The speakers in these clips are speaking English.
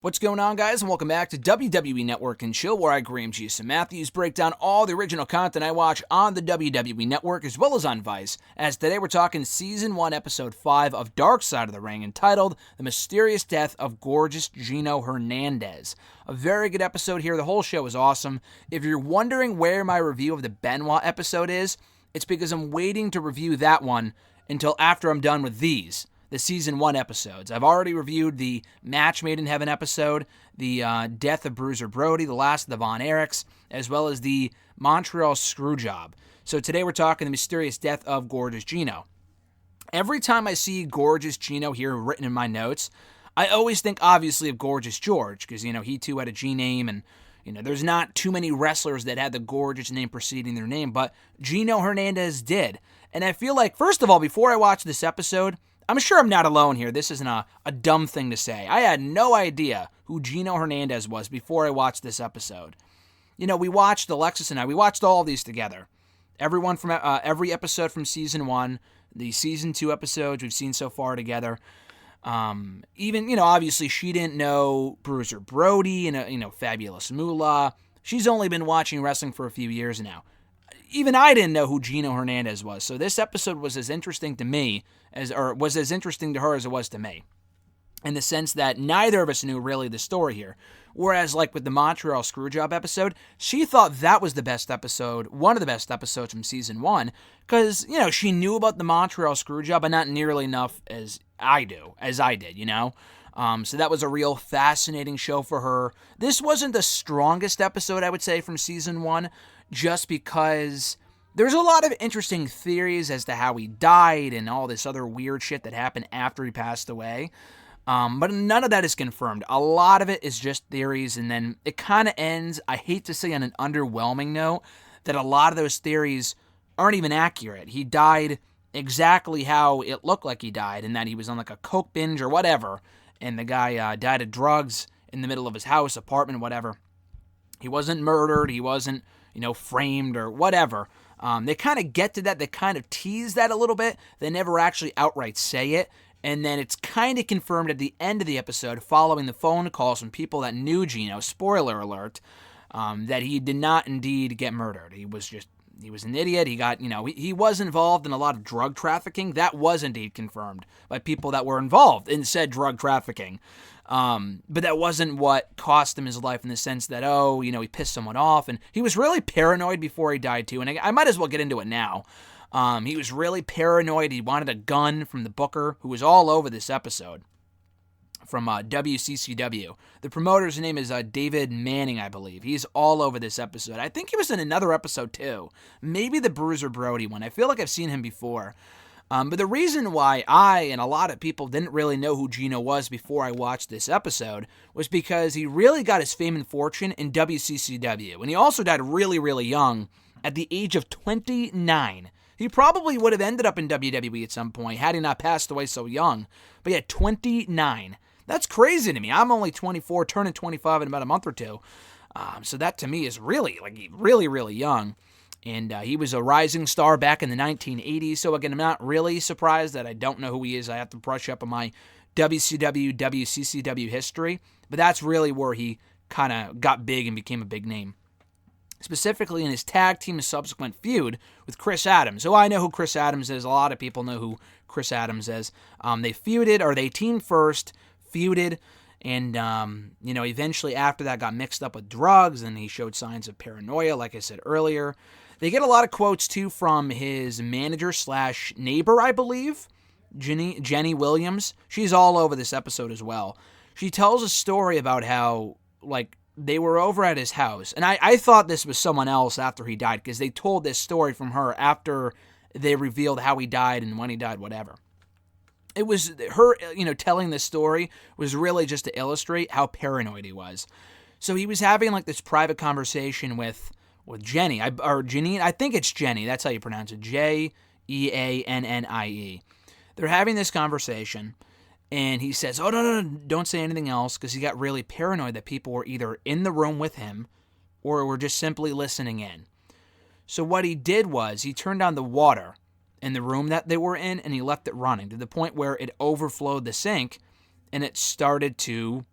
What's going on, guys, and welcome back to WWE Network and Chill, where I, Graham G.S. Matthews, break down all the original content I watch on the WWE Network as well as on Vice, as today we're talking Season 1, Episode 5 of Dark Side of the Ring, entitled The Mysterious Death of Gorgeous Gino Hernandez. A very good episode here. The whole show is awesome. If you're wondering where my review of the Benoit episode is, it's because I'm waiting to review that one until after I'm done with these. The Season 1 episodes. I've already reviewed the Match Made in Heaven episode, the Death of Bruiser Brody, the Last of the Von Erichs, as well as the Montreal Screwjob. So today we're talking the mysterious death of Gorgeous Gino. Every time I see Gorgeous Gino here written in my notes, I always think obviously of Gorgeous George, because, he too had a G name, and, there's not too many wrestlers that had the Gorgeous name preceding their name, but Gino Hernandez did. And I feel like, first of all, before I watch this episode, I'm sure I'm not alone here. This isn't a dumb thing to say. I had no idea who Gino Hernandez was before I watched this episode. We watched, Alexis and I, we watched all of these together. Everyone from every episode from Season 1, the Season 2 episodes we've seen so far together. Even, obviously she didn't know Bruiser Brody and, Fabulous Moolah. She's only been watching wrestling for a few years now. Even I didn't know who Gino Hernandez was, so this episode was as interesting to me was as interesting to her as it was to me, in the sense that neither of us knew really the story here. Whereas, like with the Montreal Screwjob episode, she thought that was the best episode, one of the best episodes from Season 1, because, she knew about the Montreal Screwjob, but not nearly enough as I did, So that was a real fascinating show for her. This wasn't the strongest episode, I would say, from Season 1, just because there's a lot of interesting theories as to how he died and all this other weird shit that happened after he passed away. But none of that is confirmed. A lot of it is just theories, and then it kind of ends, I hate to say on an underwhelming note, that a lot of those theories aren't even accurate. He died exactly how it looked like he died, and that he was on like a coke binge or whatever, and the guy died of drugs in the middle of his house, apartment, whatever. He wasn't murdered, he wasn't, framed or whatever. They kind of get to that, they kind of tease that a little bit, they never actually outright say it, and then it's kind of confirmed at the end of the episode, following the phone calls from people that knew Gino, spoiler alert, that he did not indeed get murdered. He was an idiot. He got, he was involved in a lot of drug trafficking. That was indeed confirmed by people that were involved in said drug trafficking. But that wasn't what cost him his life, in the sense that, he pissed someone off. And he was really paranoid before he died too. And I might as well get into it now. He was really paranoid. He wanted a gun from the booker, who was all over this episode, from WCCW. The promoter's name is David Manning, I believe. He's all over this episode. I think he was in another episode too. Maybe the Bruiser Brody one. I feel like I've seen him before. But the reason why I and a lot of people didn't really know who Gino was before I watched this episode was because he really got his fame and fortune in WCCW. And he also died really, really young, at the age of 29. He probably would have ended up in WWE at some point had he not passed away so young. But yeah, 29. That's crazy to me. I'm only 24, turning 25 in about a month or two. So that to me is really, really, really young. And he was a rising star back in the 1980s. So again, I'm not really surprised that I don't know who he is. I have to brush up on my WCW, WCCW history. But that's really where he kind of got big and became a big name. Specifically in his tag team subsequent feud with Chris Adams. So I know who Chris Adams is. A lot of people know who Chris Adams is. They feuded, or they teamed first, feuded, and, eventually after that got mixed up with drugs, and he showed signs of paranoia, like I said earlier. They get a lot of quotes, too, from his manager/neighbor, I believe, Jenny Williams. She's all over this episode as well. She tells a story about how, they were over at his house, and I thought this was someone else after he died, because they told this story from her after they revealed how he died and when he died, whatever. It was her, telling this story was really just to illustrate how paranoid he was. So he was having, this private conversation with Jenny, or Janine, I think it's Jenny, that's how you pronounce it, Jeannie. They're having this conversation, and he says, no, don't say anything else, because he got really paranoid that people were either in the room with him or were just simply listening in. So what he did was he turned on the water in the room that they were in, and he left it running to the point where it overflowed the sink, and it started to,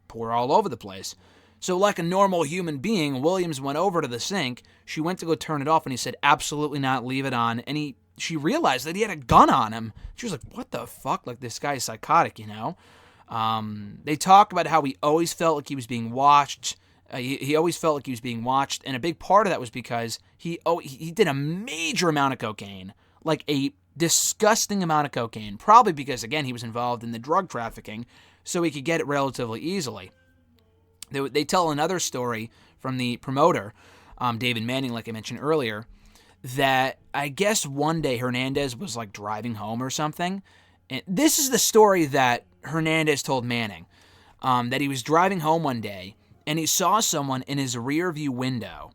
pour all over the place. So like a normal human being, Williams went over to the sink. She went to go turn it off, and he said, absolutely not, leave it on. And she realized that he had a gun on him. She was like, what the fuck? Like, this guy's psychotic, They talk about how he always felt like he was being watched. He always felt like he was being watched, and a big part of that was because he did a major amount of cocaine, like a disgusting amount of cocaine, probably because, again, he was involved in the drug trafficking, so he could get it relatively easily. They tell another story from the promoter, David Manning, like I mentioned earlier, that I guess one day Hernandez was like driving home or something. And this is the story that Hernandez told Manning, that he was driving home one day and he saw someone in his rear view window.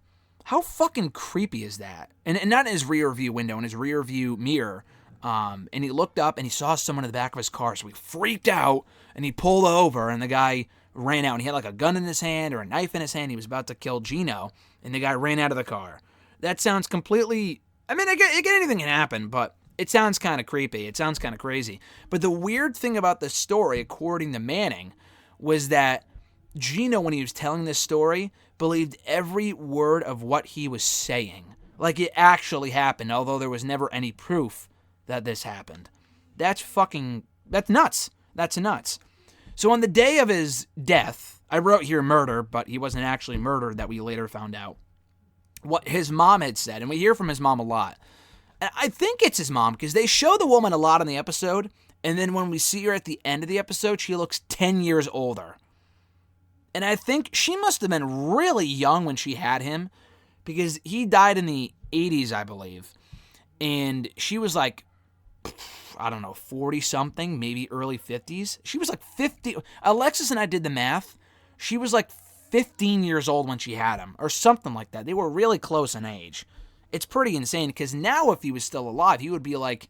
How fucking creepy is that? And not in his rear view window, in his rear view mirror. And he looked up and he saw someone in the back of his car. So he freaked out and he pulled over, and the guy ran out, and he had like a gun in his hand or a knife in his hand. He was about to kill Gino, and the guy ran out of the car. That sounds completely... I mean, I get anything can happen, but it sounds kind of creepy. It sounds kind of crazy. But the weird thing about this story, according to Manning, was that Gino, when he was telling this story, believed every word of what he was saying. Like it actually happened, although there was never any proof that this happened. That's nuts. That's nuts. So on the day of his death, I wrote here murder, but he wasn't actually murdered, that we later found out. What his mom had said, and we hear from his mom a lot. And I think it's his mom, because they show the woman a lot in the episode, and then when we see her at the end of the episode, she looks 10 years older. And I think she must have been really young when she had him, because he died in the 80s, I believe. And she was like, I don't know, 40-something, maybe early 50s. She was like 50. Alexis and I did the math. She was like 15 years old when she had him, or something like that. They were really close in age. It's pretty insane, because now if he was still alive, he would be like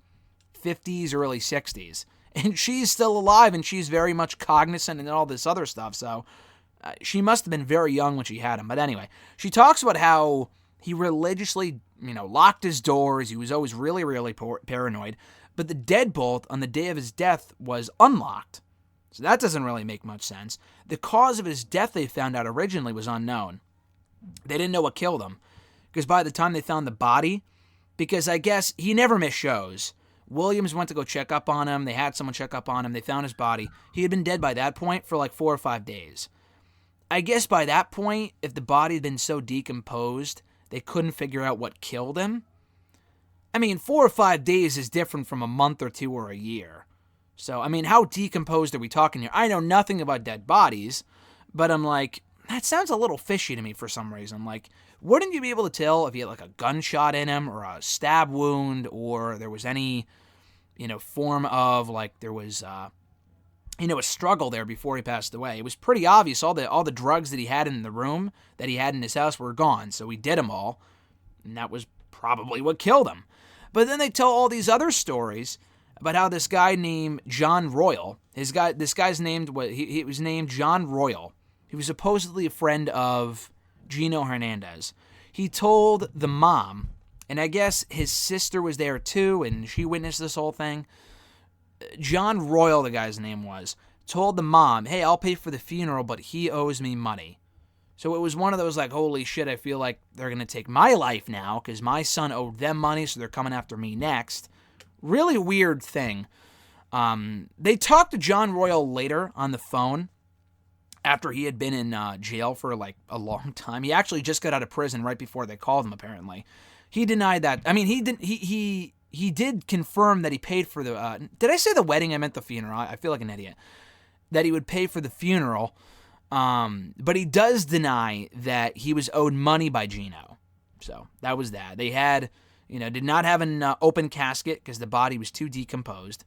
50s, early 60s. And she's still alive, and she's very much cognizant and all this other stuff, so she must have been very young when she had him. But anyway, she talks about how he religiously, locked his doors. He was always really, really paranoid. But the deadbolt on the day of his death was unlocked. So that doesn't really make much sense. The cause of his death, they found out originally, was unknown. They didn't know what killed him. Because by the time they found the body, because I guess he never missed shows. Williams went to go check up on him. They had someone check up on him. They found his body. He had been dead by that point for like 4 or 5 days. I guess by that point, if the body had been so decomposed, they couldn't figure out what killed him. I mean, 4 or 5 days is different from a month or 2 or a year. So, I mean, how decomposed are we talking here? I know nothing about dead bodies, but I'm like, that sounds a little fishy to me for some reason. Like, wouldn't you be able to tell if he had like a gunshot in him or a stab wound, or there was any, form of like there was, a struggle there before he passed away? It was pretty obvious. All the drugs that he had in the room, that he had in his house, were gone. So he did them all, and that was probably what killed him. But then they tell all these other stories about how this guy named John Royal, this guy's named, he was named John Royal. He was supposedly a friend of Gino Hernandez. He told the mom, and I guess his sister was there too, and she witnessed this whole thing. John Royal, the guy's name was, told the mom, hey, I'll pay for the funeral, but he owes me money. So it was one of those like, holy shit, I feel like they're going to take my life now because my son owed them money, so they're coming after me next. Really weird thing. They talked to John Royal later on the phone after he had been in jail for like a long time. He actually just got out of prison right before they called him, apparently. He denied that. I mean, he did confirm that he paid for the... did I say the wedding? I meant the funeral. I feel like an idiot. That he would pay for the funeral. But he does deny that he was owed money by Gino. So that was that. They had, did not have an open casket because the body was too decomposed.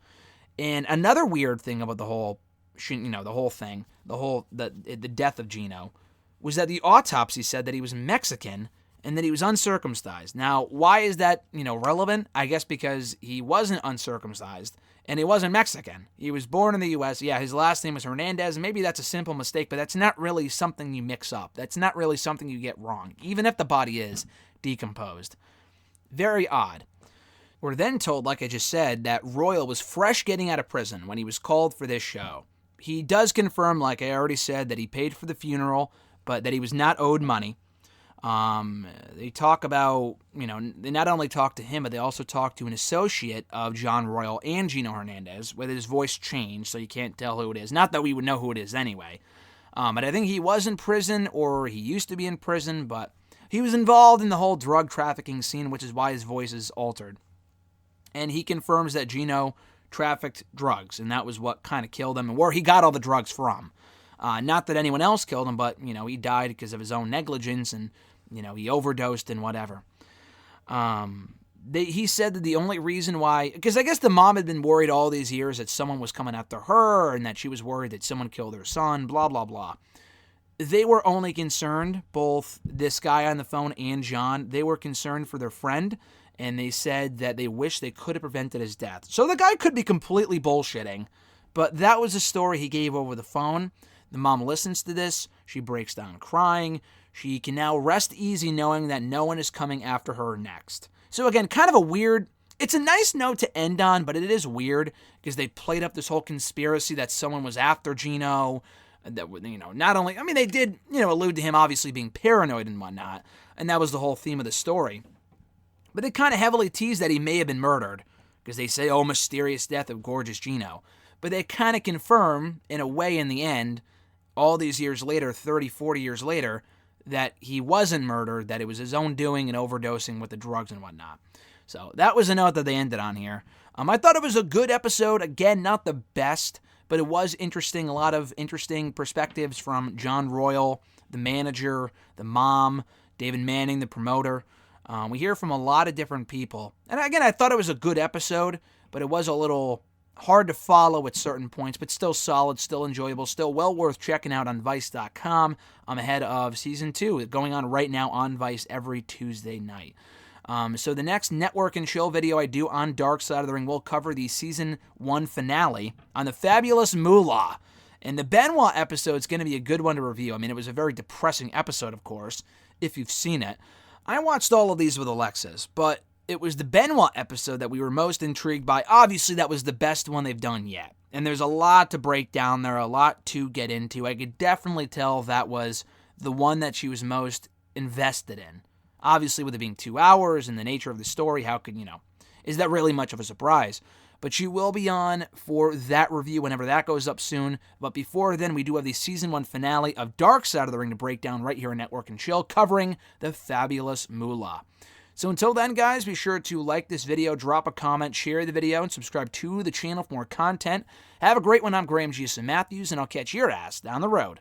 And another weird thing about the whole, the death of Gino was that the autopsy said that he was Mexican and that he was uncircumcised. Now, why is that, relevant? I guess because he wasn't uncircumcised and he wasn't Mexican. He was born in the U.S. Yeah, his last name was Hernandez. Maybe that's a simple mistake, but that's not really something you mix up. That's not really something you get wrong, even if the body is decomposed. Very odd. We're then told, like I just said, that Royal was fresh getting out of prison when he was called for this show. he does confirm, like I already said, that he paid for the funeral, but that he was not owed money. They talk about, they not only talk to him, but they also talk to an associate of John Royal and Gino Hernandez, with his voice changed, so you can't tell who it is. Not that we would know who it is anyway. But I think he was in prison, or he used to be in prison, but he was involved in the whole drug trafficking scene, which is why his voice is altered. And he confirms that Gino trafficked drugs, and that was what kind of killed him, and where he got all the drugs from. Not that anyone else killed him, but, he died because of his own negligence, and, he overdosed and whatever. He said that the only reason why, because I guess the mom had been worried all these years that someone was coming after her, and that she was worried that someone killed her son, blah, blah, blah. They were only concerned, both this guy on the phone and John, they were concerned for their friend, and they said that they wish they could have prevented his death. So the guy could be completely bullshitting, but that was the story he gave over the phone. The mom listens to this. She breaks down crying. She can now rest easy knowing that no one is coming after her next. So again, kind of a weird, it's a nice note to end on, but it is weird because they played up this whole conspiracy that someone was after Gino. That, not only, they did, allude to him obviously being paranoid and whatnot, and that was the whole theme of the story. But they kind of heavily tease that he may have been murdered, because they say, oh, mysterious death of gorgeous Gino. But they kind of confirm, in a way, in the end, all these years later, 30, 40 years later, that he wasn't murdered, that it was his own doing and overdosing with the drugs and whatnot. So that was a note that they ended on here. I thought it was a good episode. Again, not the best, but it was interesting. A lot of interesting perspectives from John Royal, the manager, the mom, David Manning, the promoter. We hear from a lot of different people. And again, I thought it was a good episode, but it was a little hard to follow at certain points, but still solid, still enjoyable, still well worth checking out on Vice.com. I'm ahead of Season 2, going on right now on Vice every Tuesday night. So the next Network and Chill video I do on Dark Side of the Ring will cover the Season 1 finale on the fabulous Moolah. And the Benoit episode is going to be a good one to review. It was a very depressing episode, of course, if you've seen it. I watched all of these with Alexis, but it was the Benoit episode that we were most intrigued by. Obviously, that was the best one they've done yet. And there's a lot to break down there, a lot to get into. I could definitely tell that was the one that she was most invested in. Obviously, with it being 2 hours and the nature of the story, how could, is that really much of a surprise? But she will be on for that review whenever that goes up soon. But before then, we do have the Season 1 finale of Dark Side of the Ring to break down right here on Network and Chill, covering the fabulous Moolah. So until then, guys, be sure to like this video, drop a comment, share the video, and subscribe to the channel for more content. Have a great one. I'm Graham G. Matthews, and I'll catch your ass down the road.